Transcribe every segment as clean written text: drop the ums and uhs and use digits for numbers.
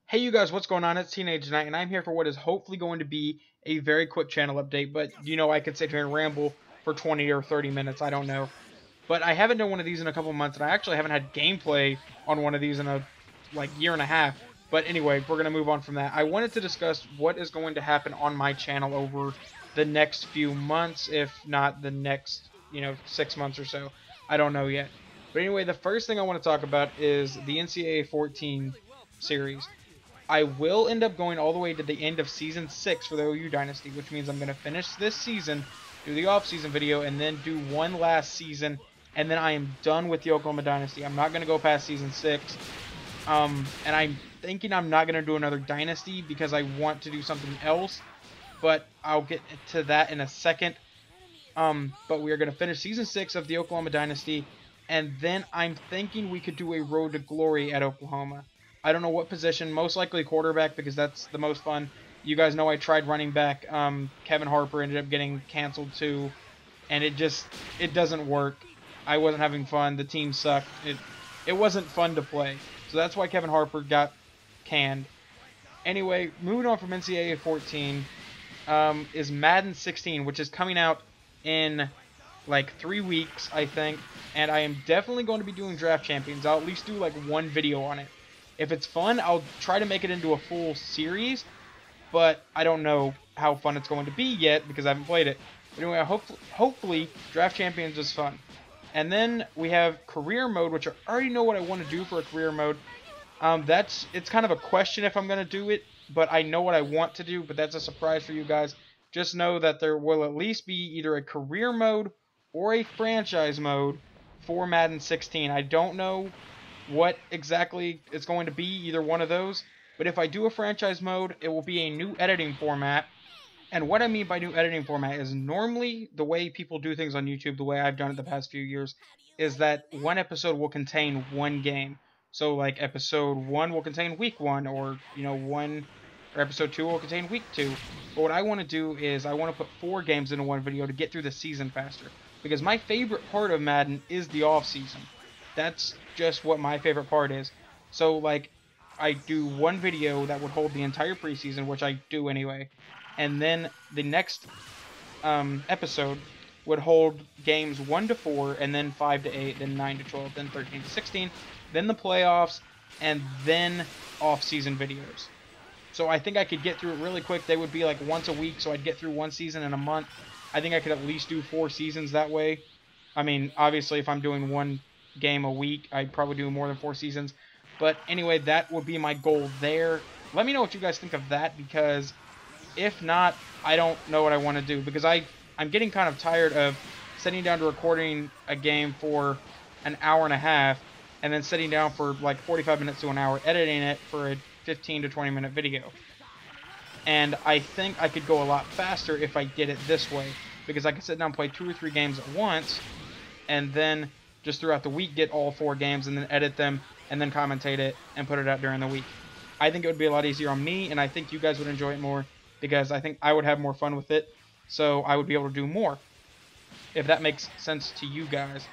Hey you guys, what's going on? It's TeenagedKnight, and I'm here for what is hopefully going to be a very quick channel update, but I could sit here and ramble for 20 or 30 minutes, I don't know. But I haven't done one of these in a couple months, and I actually haven't had gameplay on one of these in a year and a half. But anyway, we're going to move on from that. I wanted to discuss what is going to happen on my channel over the next few months, if not the next, 6 months or so. I don't know yet. But anyway, the first thing I want to talk about is the NCAA 14 series. I will end up going all the way to the end of Season 6 for the OU Dynasty, which means I'm going to finish this season, do the off-season video, and then do one last season, and then I am done with the Oklahoma Dynasty. I'm not going to go past Season 6, and I'm thinking I'm not going to do another Dynasty because I want to do something else, but I'll get to that in a second. But we are going to finish Season 6 of the Oklahoma Dynasty, and then I'm thinking we could do a Road to Glory at Oklahoma. I don't know what position, most likely quarterback because that's the most fun. You guys know I tried running back. Kevin Harper ended up getting canceled too, and it doesn't work. I wasn't having fun. The team sucked. It wasn't fun to play. So that's why Kevin Harper got canned. Anyway, moving on from NCAA 14 is Madden 16, which is coming out in like 3 weeks, I think. And I am definitely going to be doing Draft Champions. I'll at least do like one video on it. If it's fun, I'll try to make it into a full series, but I don't know how fun it's going to be yet because I haven't played it. But anyway, hopefully Draft Champions is fun. And then we have Career Mode, which I already know what I want to do for a Career Mode. It's kind of a question if I'm going to do it, but I know what I want to do, but that's a surprise for you guys. Just know that there will at least be either a Career Mode or a Franchise Mode for Madden 16. I don't know what exactly it's going to be, either one of those. But if I do a franchise mode, it will be a new editing format. And what I mean by new editing format is normally the way people do things on YouTube, the way I've done it the past few years, is that one episode will contain one game. So like episode 1 will contain week 1, or episode 2 will contain week 2. But what I want to do is I want to put 4 games into one video to get through the season faster. Because my favorite part of Madden is the off season. That's just what my favorite part is. So, like, I do one video that would hold the entire preseason, which I do anyway, and then the next episode would hold games 1 to 4, and then 5 to 8, then 9 to 12, then 13 to 16, then the playoffs, and then off-season videos. So I think I could get through it really quick. They would be like once a week, so I'd get through one season in a month. I think I could at least do 4 seasons that way. I mean, obviously, if I'm doing one game a week, I'd probably do more than 4 seasons. But anyway, that would be my goal there. Let me know what you guys think of that, because if not, I don't know what I want to do, because I'm getting kind of tired of sitting down to recording a game for an hour and a half and then sitting down for like 45 minutes to an hour editing it for a 15 to 20 minute video. And I think I could go a lot faster if I did it this way, because I could sit down and play 2 or 3 games at once and then just throughout the week get all 4 games and then edit them and then commentate it and put it out during the week. I think it would be a lot easier on me, and I think you guys would enjoy it more because I think I would have more fun with it, so I would be able to do more, if that makes sense to you guys.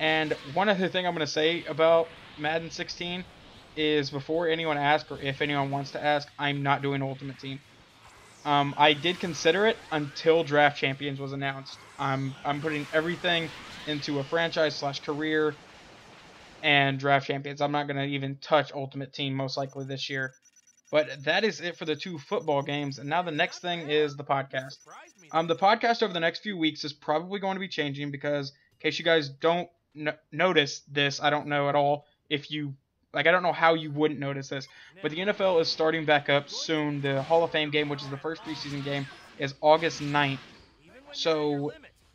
And one other thing I'm going to say about Madden 16 is, before anyone asks, or if anyone wants to ask, I'm not doing Ultimate Team. I did consider it until Draft Champions was announced. I'm putting everything into a franchise/career and Draft Champions. I'm not going to even touch Ultimate Team most likely this year. But that is it for the 2 football games. And now the next thing is the podcast. The podcast over the next few weeks is probably going to be changing, because in case you guys don't notice this, I don't know at all if you... I don't know how you wouldn't notice this, but the NFL is starting back up soon. The Hall of Fame game, which is the first preseason game, is August 9th. So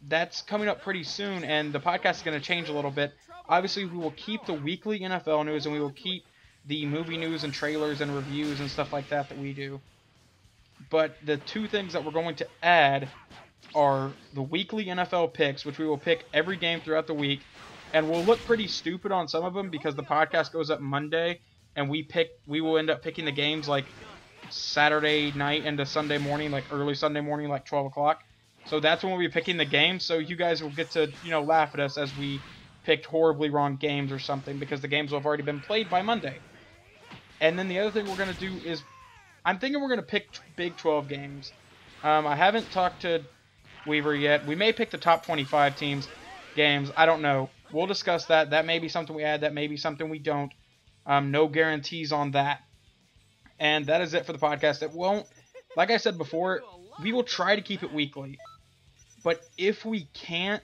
that's coming up pretty soon, and the podcast is going to change a little bit. Obviously, we will keep the weekly NFL news, and we will keep the movie news and trailers and reviews and stuff like that we do. But the 2 things that we're going to add are the weekly NFL picks, which we will pick every game throughout the week. And we'll look pretty stupid on some of them because the podcast goes up Monday, and we will end up picking the games like Saturday night into Sunday morning, like early Sunday morning, like 12 o'clock. So that's when we'll be picking the games. So you guys will get to, laugh at us as we picked horribly wrong games or something, because the games will have already been played by Monday. And then the other thing we're going to do is, I'm thinking we're going to pick Big 12 games. I haven't talked to Weaver yet. We may pick the top 25 games. I don't know. We'll discuss that. That may be something we add. That may be something we don't. No guarantees on that. And that is it for the podcast. It won't, like I said before, we will try to keep it weekly. But if we can't,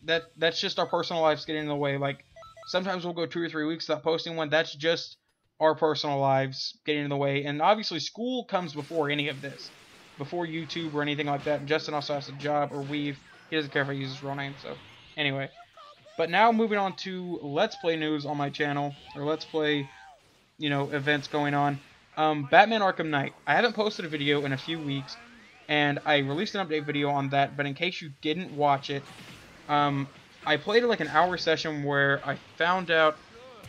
that's just our personal lives getting in the way. Like, sometimes we'll go 2 or 3 weeks without posting one. That's just our personal lives getting in the way. And obviously, school comes before any of this. Before YouTube or anything like that. And Justin also has a job, or Weave. He doesn't care if I use his real name, so anyway. But now moving on to Let's Play news on my channel. Or Let's Play, events going on. Batman Arkham Knight. I haven't posted a video in a few weeks, and I released an update video on that, but in case you didn't watch it, I played like an hour session where I found out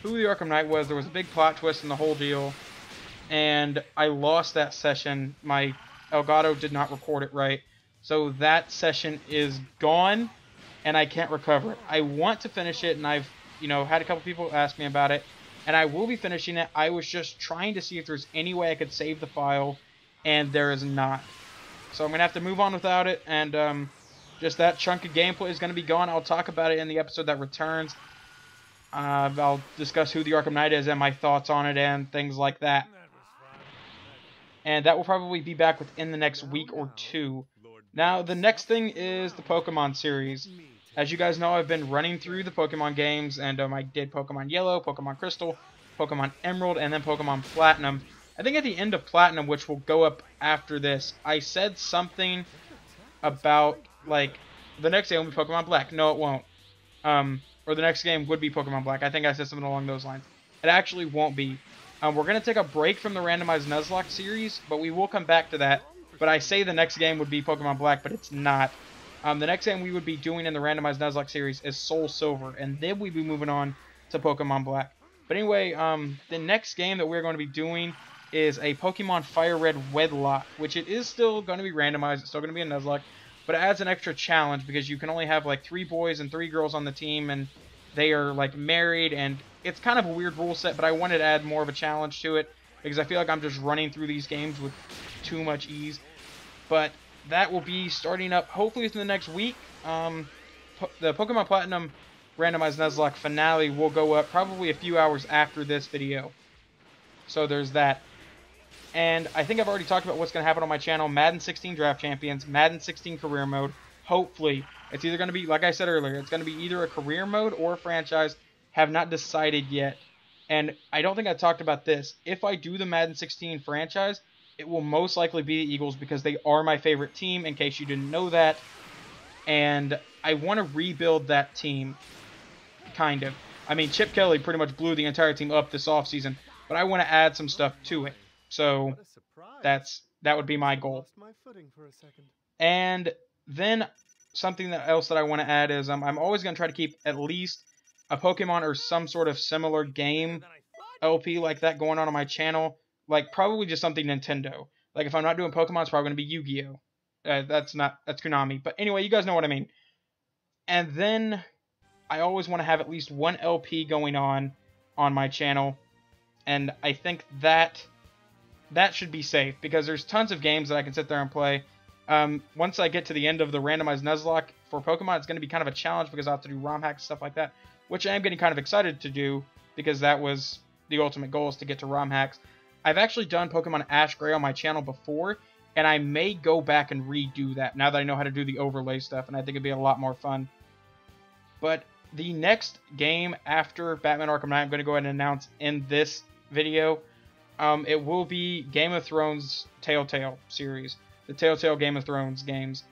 who the Arkham Knight was. There was a big plot twist in the whole deal, and I lost that session. My Elgato did not record it right, so that session is gone, and I can't recover it. I want to finish it, and I've, had a couple people ask me about it, and I will be finishing it. I was just trying to see if there's any way I could save the file, and there is not. So I'm going to have to move on without it, and just that chunk of gameplay is going to be gone. I'll talk about it in the episode that returns. I'll discuss who the Arkham Knight is and my thoughts on it and things like that. And that will probably be back within the next week or two. Now, the next thing is the Pokemon series. As you guys know, I've been running through the Pokemon games, and I did Pokemon Yellow, Pokemon Crystal, Pokemon Emerald, and then Pokemon Platinum. I think at the end of Platinum, which will go up after this, I said something about, like, the next game will be Pokemon Black. No, it won't. Or the next game would be Pokemon Black. I think I said something along those lines. It actually won't be. We're going to take a break from the randomized Nuzlocke series, but we will come back to that. But I say the next game would be Pokemon Black, but it's not. The next game we would be doing in the randomized Nuzlocke series is Soul Silver, and then we'd be moving on to Pokemon Black. But anyway, the next game that we're going to be doing is a Pokemon Fire Red Wedlock, which it is still going to be randomized. It's still going to be a Nuzlocke, but it adds an extra challenge because you can only have like 3 boys and 3 girls on the team, and they are like married, and it's kind of a weird rule set, but I wanted to add more of a challenge to it because I feel like I'm just running through these games with too much ease. But that will be starting up hopefully within the next week. The Pokemon Platinum randomized Nuzlocke finale will go up probably a few hours after this video. So there's that. And I think I've already talked about what's going to happen on my channel. Madden 16 Draft Champions, Madden 16 Career Mode. Hopefully. It's either going to be, like I said earlier, it's going to be either a career mode or a franchise. Have not decided yet. And I don't think I talked about this. If I do the Madden 16 franchise, it will most likely be the Eagles because they are my favorite team, in case you didn't know that. And I want to rebuild that team, kind of. I mean, Chip Kelly pretty much blew the entire team up this offseason, but I want to add some stuff to it. So that would be my goal. And then something else that I want to add is I'm always going to try to keep at least a Pokemon or some sort of similar game LP like that going on my channel. Like, probably just something Nintendo. Like, if I'm not doing Pokemon, it's probably going to be Yu-Gi-Oh! That's Konami. But anyway, you guys know what I mean. And then I always want to have at least one LP going on my channel. And I think that should be safe, because there's tons of games that I can sit there and play. Once I get to the end of the randomized Nuzlocke for Pokemon, it's going to be kind of a challenge because I'll have to do ROM hacks, stuff like that, which I am getting kind of excited to do, because that was the ultimate goal, is to get to ROM hacks. I've actually done Pokemon Ash Gray on my channel before, and I may go back and redo that now that I know how to do the overlay stuff, and I think it'd be a lot more fun. But the next game after Batman Arkham Knight, I'm going to go ahead and announce in this video. It will be Game of Thrones Telltale series. The Telltale Game of Thrones games.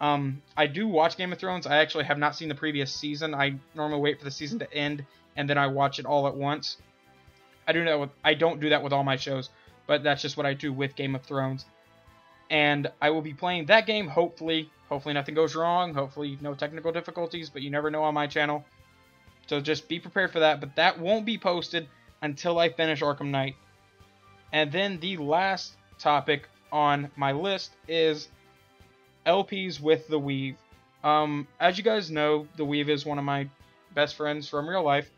I do watch Game of Thrones. I actually have not seen the previous season. I normally wait for the season to end, and then I watch it all at once. I don't do that with all my shows, but that's just what I do with Game of Thrones. And I will be playing that game, hopefully. Hopefully nothing goes wrong. Hopefully no technical difficulties, but you never know on my channel. So just be prepared for that. But that won't be posted until I finish Arkham Knight. And then the last topic on my list is LPs with the Weave. As you guys know, the Weave is one of my best friends from real life.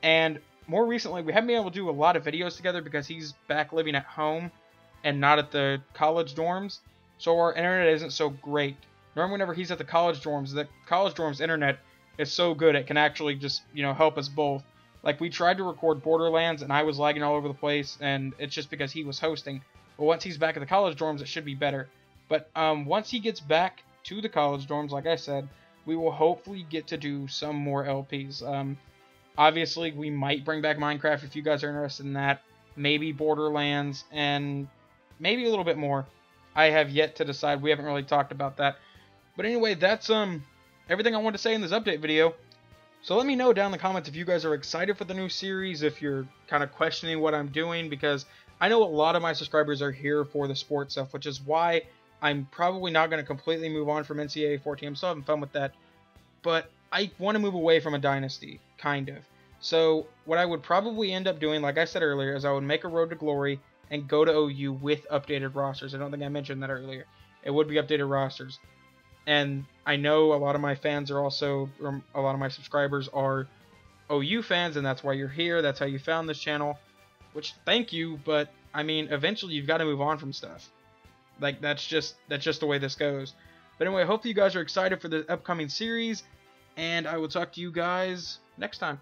And more recently, we haven't been able to do a lot of videos together because he's back living at home and not at the college dorms. So our internet isn't so great. Normally, whenever he's at the college dorms internet is so good it can actually just, help us both. Like, we tried to record Borderlands and I was lagging all over the place, and it's just because he was hosting. But once he's back at the college dorms, it should be better. But once he gets back to the college dorms, like I said, we will hopefully get to do some more LPs. Obviously, we might bring back Minecraft if you guys are interested in that. Maybe Borderlands, and maybe a little bit more. I have yet to decide. We haven't really talked about that. But anyway, that's everything I wanted to say in this update video. So let me know down in the comments if you guys are excited for the new series, if you're kind of questioning what I'm doing, because I know a lot of my subscribers are here for the sports stuff, which is why I'm probably not going to completely move on from NCAA 14. I'm still having fun with that, but I want to move away from a dynasty, kind of. So what I would probably end up doing, like I said earlier, is I would make a Road to Glory and go to OU with updated rosters. I don't think I mentioned that earlier. It would be updated rosters. And I know a lot of my fans are also, or a lot of my subscribers are OU fans, and that's why you're here. That's how you found this channel, which, thank you, but, I mean, eventually you've got to move on from stuff. Like, that's just the way this goes. But anyway, I hope you guys are excited for the upcoming series, and I will talk to you guys next time.